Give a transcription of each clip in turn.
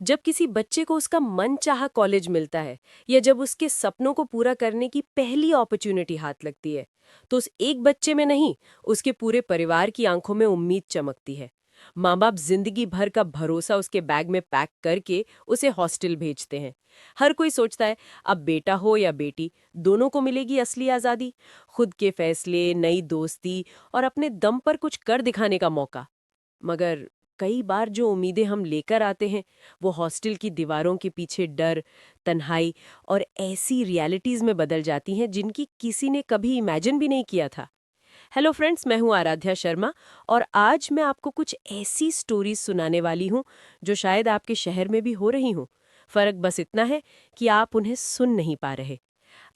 जब किसी बच्चे को उसका मनचाहा कॉलेज मिलता है या जब उसके सपनों को पूरा करने की पहली अपॉर्चुनिटी हाथ लगती है, तो उस एक बच्चे में नहीं, उसके पूरे परिवार की आंखों में उम्मीद चमकती है। माँ बाप जिंदगी भर का भरोसा उसके बैग में पैक करके उसे हॉस्टल भेजते हैं। हर कोई सोचता है अब बेटा हो या बेटी, दोनों को मिलेगी असली आज़ादी, खुद के फैसले, नई दोस्ती और अपने दम पर कुछ कर दिखाने का मौका। मगर कई बार जो उम्मीदें हम लेकर आते हैं, वो हॉस्टल की दीवारों के पीछे डर, तन्हाई और ऐसी रियलिटीज में बदल जाती हैं जिनकी किसी ने कभी इमेजिन भी नहीं किया था। हेलो फ्रेंड्स, मैं हूं आराध्या शर्मा और आज मैं आपको कुछ ऐसी स्टोरीज सुनाने वाली हूं जो शायद आपके शहर में भी हो रही हूं। फर्क बस इतना है कि आप उन्हें सुन नहीं पा रहे।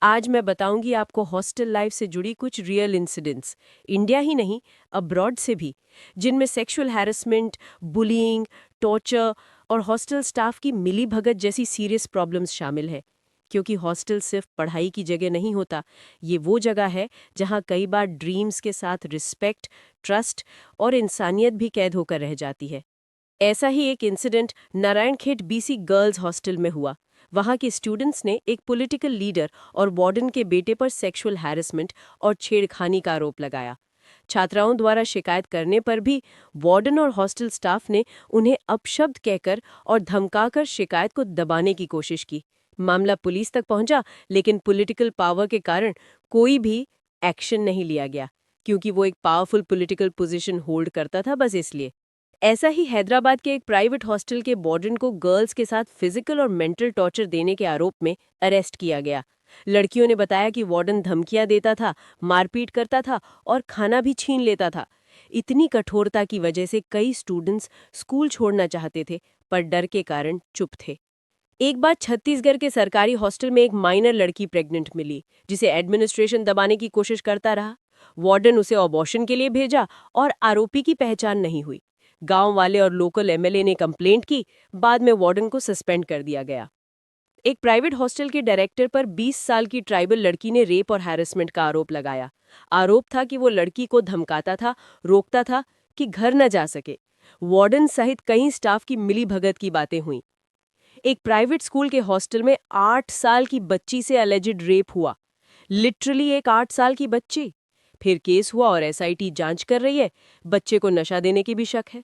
आज मैं बताऊंगी आपको हॉस्टल लाइफ से जुड़ी कुछ रियल इंसिडेंट्स, इंडिया ही नहीं, अब्रॉड से भी, जिनमें सेक्सुअल हैरेसमेंट, बुलिंग, टॉर्चर और हॉस्टल स्टाफ की मिलीभगत जैसी सीरियस प्रॉब्लम्स शामिल है। क्योंकि हॉस्टल सिर्फ पढ़ाई की जगह नहीं होता, ये वो जगह है जहां कई बार ड्रीम्स के साथ रिस्पेक्ट, ट्रस्ट और इंसानियत भी कैद होकर रह जाती है। ऐसा ही एक इंसिडेंट नारायणखेट बीसी गर्ल्स हॉस्टल में हुआ। वहां के स्टूडेंट्स ने एक पॉलिटिकल लीडर और वार्डन के बेटे पर सेक्सुअल हैरेसमेंट और छेड़खानी का आरोप लगाया। छात्राओं द्वारा शिकायत करने पर भी वार्डन और हॉस्टल स्टाफ ने उन्हें अपशब्द कहकर और धमकाकर शिकायत को दबाने की कोशिश की। मामला पुलिस तक पहुंचा, लेकिन पॉलिटिकल पावर के कारण कोई भी एक्शन नहीं लिया गया, क्योंकि वो एक पावरफुल पॉलिटिकल पोजीशन होल्ड करता था, बस इसलिए। ऐसा ही हैदराबाद के एक प्राइवेट हॉस्टल के वार्डन को गर्ल्स के साथ फिजिकल और मेंटल टॉर्चर देने के आरोप में अरेस्ट किया गया। लड़कियों ने बताया कि वार्डन धमकियां देता था, मारपीट करता था और खाना भी छीन लेता था। इतनी कठोरता की वजह से कई स्टूडेंट्स स्कूल छोड़ना चाहते थे, पर डर के कारण चुप थे। एक बार छत्तीसगढ़ के सरकारी हॉस्टल में एक माइनर लड़की प्रेग्नेंट मिली, जिसे एडमिनिस्ट्रेशन दबाने की कोशिश करता रहा। वार्डन उसे अबॉर्शन के लिए भेजा और आरोपी की पहचान नहीं हुई। गांव वाले और लोकल एमएलए ने कंप्लेंट की। बाद में वार्डन को सस्पेंड कर दिया गया। एक प्राइवेट हॉस्टल के डायरेक्टर पर 20 साल की ट्राइबल लड़की ने रेप और हैरेसमेंट का आरोप लगाया। आरोप था कि वो लड़की को धमकाता था, रोकता था कि घर न जा सके। वार्डन सहित कई स्टाफ की मिलीभगत की बातें हुई। एक प्राइवेट स्कूल के हॉस्टल में 8 साल की बच्ची से अलेजिड रेप हुआ। लिटरली एक 8 साल की बच्ची। फिर केस हुआ और एसआईटी जांच कर रही है। बच्चे को नशा देने की भी शक है।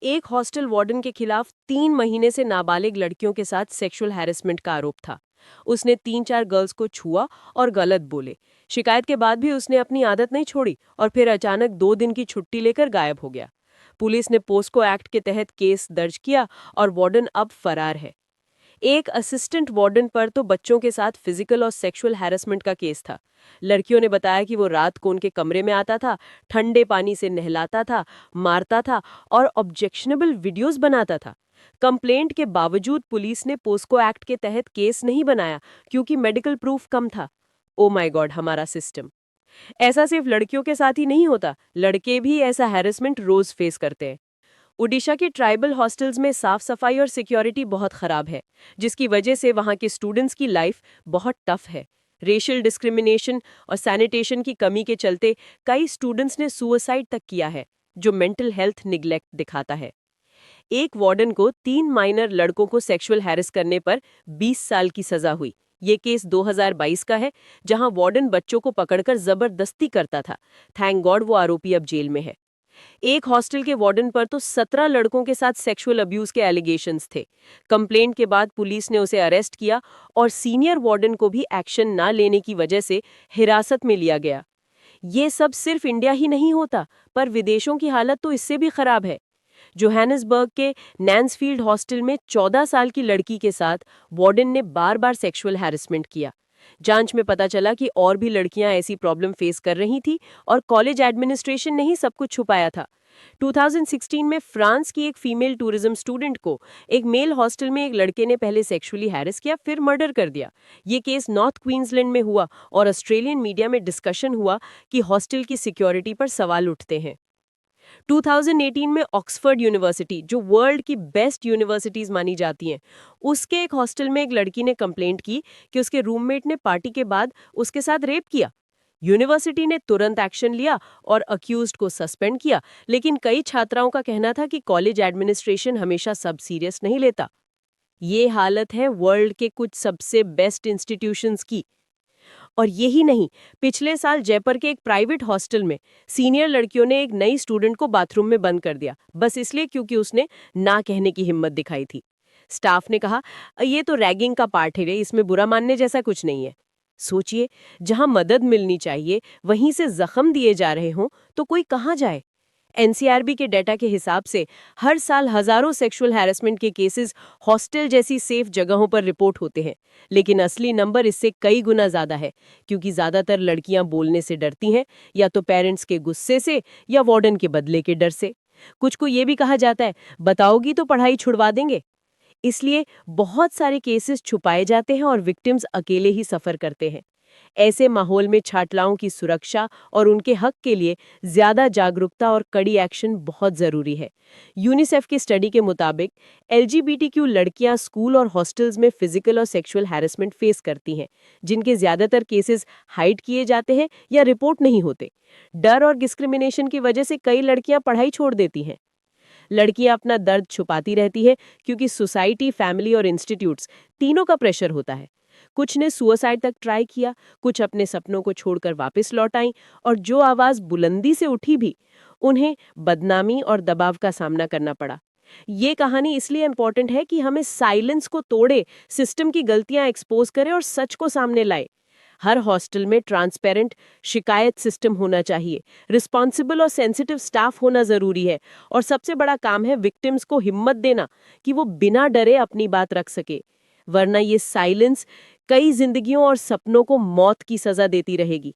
एक हॉस्टल वार्डन के खिलाफ 3 महीने से नाबालिग लड़कियों के साथ सेक्सुअल हैरेसमेंट का आरोप था। उसने 3-4 गर्ल्स को छुआ और गलत बोले। शिकायत के बाद भी उसने अपनी आदत नहीं छोड़ी और फिर अचानक 2 दिन की छुट्टी लेकर गायब हो गया। पुलिस ने पोस्को एक्ट के तहत केस दर्ज किया और वार्डन अब फरार है। एक असिस्टेंट वार्डन पर तो बच्चों के साथ फिजिकल और सेक्सुअल हैरेसमेंट का केस था। लड़कियों ने बताया कि वो रात को उनके कमरे में आता था, ठंडे पानी से नहलाता था, मारता था और ऑब्जेक्शनेबल वीडियोस बनाता था। कंप्लेंट के बावजूद पुलिस ने पोस्को एक्ट के तहत केस नहीं बनाया, क्योंकि मेडिकल प्रूफ कम था। ओ माय गॉड, हमारा सिस्टम। ऐसा सिर्फ लड़कियों के साथ ही नहीं होता, लड़के भी ऐसा हैरेसमेंट रोज फेस करते हैं। ओडिशा के ट्राइबल हॉस्टल्स में साफ सफाई और सिक्योरिटी बहुत खराब है, जिसकी वजह से वहाँ के स्टूडेंट्स की लाइफ बहुत टफ है। रेशियल डिस्क्रिमिनेशन और सैनिटेशन की कमी के चलते कई स्टूडेंट्स ने सुसाइड तक किया है, जो मेंटल हेल्थ निग्लेक्ट दिखाता है। एक वार्डन को 3 माइनर लड़कों को सेक्सुअल हैरेस करने पर 20 साल की सजा हुई। ये केस 2022 का है, जहां वार्डन बच्चों को पकड़कर जबरदस्ती करता था। थैंक गॉड वो आरोपी अब जेल में है। एक हॉस्टल के वार्डन पर तो 17 लड़कों के साथ सेक्सुअल अब्यूज के एलिगेशंस थे। कंप्लेंट के बाद पुलिस ने उसे अरेस्ट किया और सीनियर वार्डन को भी एक्शन ना लेने की वजह से हिरासत में लिया गया। ये सब सिर्फ इंडिया ही नहीं होता, पर विदेशों की हालत तो इससे भी खराब है। जोहानिसबर्ग के नैन्सफील्ड हॉस्टल में 14 साल की लड़की के साथ वार्डन ने बार बार सेक्सुअल हैरेसमेंट किया। जांच में पता चला कि और भी लड़कियां ऐसी प्रॉब्लम फेस कर रही थी और कॉलेज एडमिनिस्ट्रेशन ने ही सब कुछ छुपाया था। 2016 में फ्रांस की एक फीमेल टूरिज्म स्टूडेंट को एक मेल हॉस्टल में एक लड़के ने पहले सेक्सुअली हैरेस किया, फिर मर्डर कर दिया। ये केस नॉर्थ क्वींसलैंड में हुआ और ऑस्ट्रेलियन मीडिया में डिस्कशन हुआ कि हॉस्टल की सिक्योरिटी पर सवाल उठते हैं। 2018 में ऑक्सफोर्ड यूनिवर्सिटी, जो वर्ल्ड की बेस्ट यूनिवर्सिटीज मानी जाती हैं, उसके एक हॉस्टल में एक लड़की ने कंप्लेंट की कि उसके रूममेट ने पार्टी के बाद उसके साथ रेप किया। यूनिवर्सिटी ने तुरंत एक्शन लिया और अक्यूज्ड को सस्पेंड किया, लेकिन कई छात्राओं का कहना था कि कॉलेज एडमिनिस्ट्रेशन हमेशा सब सीरियस नहीं लेता। ये हालत है वर्ल्ड के कुछ सबसे बेस्ट इंस्टीट्यूशंस की। और यही नहीं, पिछले साल जयपुर के एक प्राइवेट हॉस्टल में सीनियर लड़कियों ने एक नई स्टूडेंट को बाथरूम में बंद कर दिया, बस इसलिए क्योंकि उसने ना कहने की हिम्मत दिखाई थी। स्टाफ ने कहा, ये तो रैगिंग का पार्ट है रे, इसमें बुरा मानने जैसा कुछ नहीं है। सोचिए, जहां मदद मिलनी चाहिए वहीं से जख्म दिए जा रहे हों तो कोई कहां जाए। एनसीआरबी के डेटा के हिसाब से हर साल हजारों सेक्सुअल हैरेसमेंट के केसेस हॉस्टल जैसी सेफ जगहों पर रिपोर्ट होते हैं, लेकिन असली नंबर इससे कई गुना ज्यादा है, क्योंकि ज्यादातर लड़कियां बोलने से डरती हैं, या तो पेरेंट्स के गुस्से से या वार्डन के बदले के डर से। कुछ को ये भी कहा जाता है, बताओगी तो पढ़ाई छुड़वा देंगे। इसलिए बहुत सारे केसेस छुपाए जाते हैं और विक्टिम्स अकेले ही सफर करते हैं। ऐसे माहौल में छात्राओं की सुरक्षा और उनके हक के लिए ज्यादा जागरूकता और कड़ी एक्शन बहुत जरूरी है। यूनिसेफ की स्टडी के मुताबिक एलजीबीटीक्यू लड़कियां स्कूल और हॉस्टल्स में फिजिकल और सेक्सुअल हैरेसमेंट फेस करती हैं, जिनके ज्यादातर केसेस हाइड किए जाते हैं या रिपोर्ट नहीं होते। डर और डिस्क्रिमिनेशन की वजह से कई लड़कियां पढ़ाई छोड़ देती हैं। लड़कियां अपना दर्द छुपाती रहती है क्योंकि सोसाइटी, फैमिली और इंस्टीट्यूट्स तीनों का प्रेशर होता है। कुछ ने सुसाइड तक ट्राई किया, कुछ अपने सपनों को छोड़कर वापस लौट आईं, और जो आवाज बुलंदी से उठी भी, उन्हें बदनामी और दबाव का सामना करना पड़ा। ये कहानी इसलिए इंपॉर्टेंट है कि हमें साइलेंस को तोड़े, सिस्टम की गलतियां एक्सपोज करे और सच को सामने लाए। हर हॉस्टल में ट्रांसपेरेंट शिकायत सिस्टम होना चाहिए, रिस्पॉन्सिबल और सेंसिटिव स्टाफ होना जरूरी है, और सबसे बड़ा काम है विक्टिम्स को हिम्मत देना कि वो बिना डरे अपनी बात रख सके। वरना ये साइलेंस कई जिंदगियों और सपनों को मौत की सजा देती रहेगी।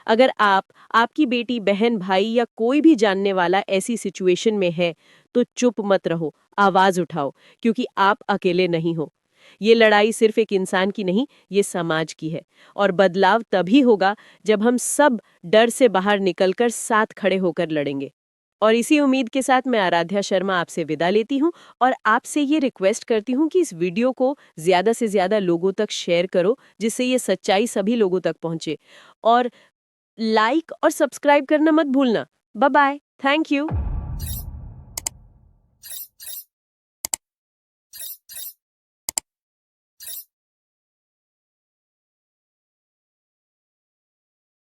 अगर आप, आपकी बेटी, बहन, भाई या कोई भी जानने वाला ऐसी सिचुएशन में है, तो चुप मत रहो, आवाज उठाओ, क्योंकि आप अकेले नहीं हो। ये लड़ाई सिर्फ एक इंसान की नहीं, ये समाज की है, और बदलाव तभी होगा जब हम सब डर से बाहर निकलकर साथ खड़े होकर लड़ेंगे। और इसी उम्मीद के साथ मैं आराध्या शर्मा आपसे विदा लेती हूँ, और आपसे ये रिक्वेस्ट करती हूँ कि इस वीडियो को ज्यादा से ज्यादा लोगों तक शेयर करो, जिससे ये सच्चाई सभी लोगों तक पहुंचे। और लाइक और सब्सक्राइब करना मत भूलना। Bye bye, thank you.